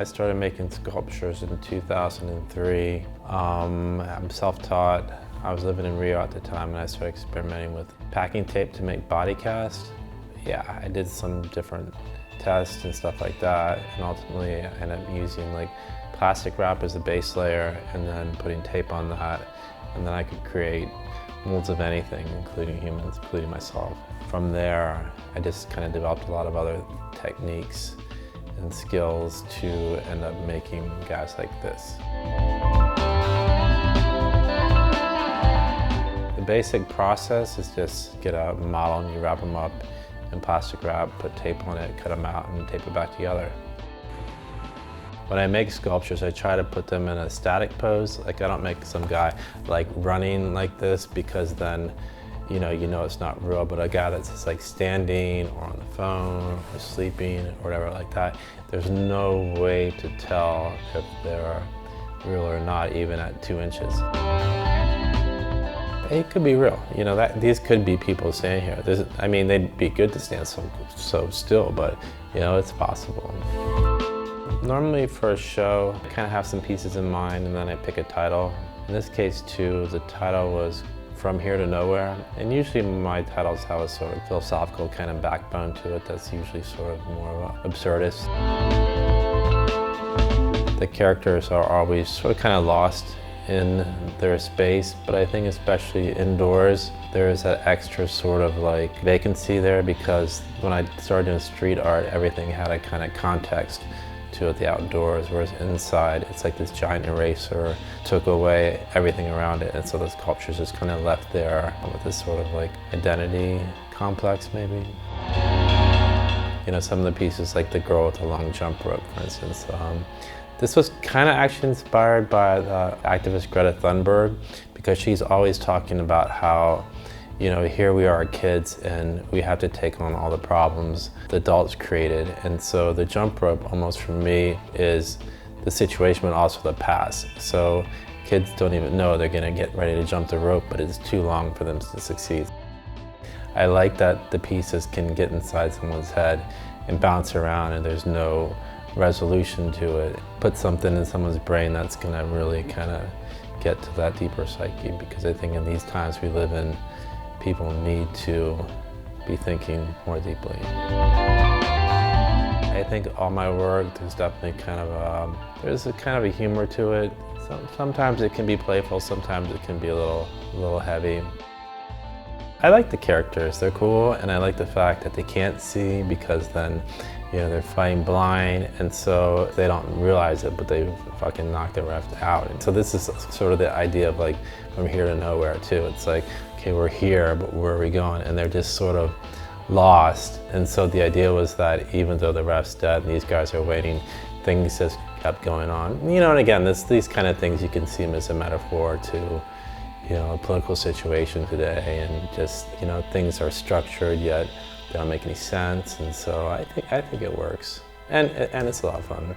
started making sculptures in 2003. I'm self-taught. I was living in Rio at the time and I started experimenting with packing tape to make body cast. Yeah, I did some different tests and stuff like that, and ultimately I ended up using like plastic wrap as a base layer and then putting tape on that, and then I could create molds of anything, including humans, including myself. From there, I just kind of developed a lot of other techniques and skills to end up making guys like this. The basic process is just get a model and you wrap them up in plastic wrap, put tape on it, cut them out, and tape it back together. When I make sculptures, I try to put them in a static pose. Like, I don't make some guy like running like this, because then you know it's not real, but a guy that's just like standing or on the phone or sleeping or whatever like that, there's no way to tell if they're real or not, even at 2 inches. It could be real, these could be people standing here. I mean, they'd be good to stand so still, but it's possible. Normally for a show, I kind of have some pieces in mind and then I pick a title. In this case too, the title was From Here to Nowhere, and usually my titles have a sort of philosophical kind of backbone to it that's usually sort of more of an absurdist. The characters are always sort of kind of lost in their space, but I think especially indoors, there is that extra sort of like vacancy there, because when I started doing street art, everything had a kind of context to it, the outdoors, whereas inside, it's like this giant eraser took away everything around it, and so the sculpture's just kind of left there with this sort of like identity complex, maybe. Some of the pieces, like the girl with the long jump rope, for instance, this was kind of actually inspired by the activist Greta Thunberg, because she's always talking about how, here we are kids and we have to take on all the problems the adults created. And so the jump rope, almost for me, is the situation, but also the past. So kids don't even know they're gonna get ready to jump the rope, but it's too long for them to succeed. I like that the pieces can get inside someone's head and bounce around and there's no resolution to it. Put something in someone's brain that's gonna really kind of get to that deeper psyche, because I think in these times we live in, people need to be thinking more deeply. I think all my work, there's definitely kind of there's a kind of a humor to it. Sometimes it can be playful, sometimes it can be a little heavy. I like the characters, they're cool, and I like the fact that they can't see, because then they're fighting blind, and so they don't realize it, but they fucking knock the ref out. And so this is sort of the idea of like from here to nowhere too. It's like, okay, we're here, but where are we going? And they're just sort of lost. And so the idea was that even though the ref's dead and these guys are waiting, things just kept going on. And again, these kind of things, you can see them as a metaphor to a political situation today, and just things are structured yet they don't make any sense, and so I think it works, and it's a lot of fun.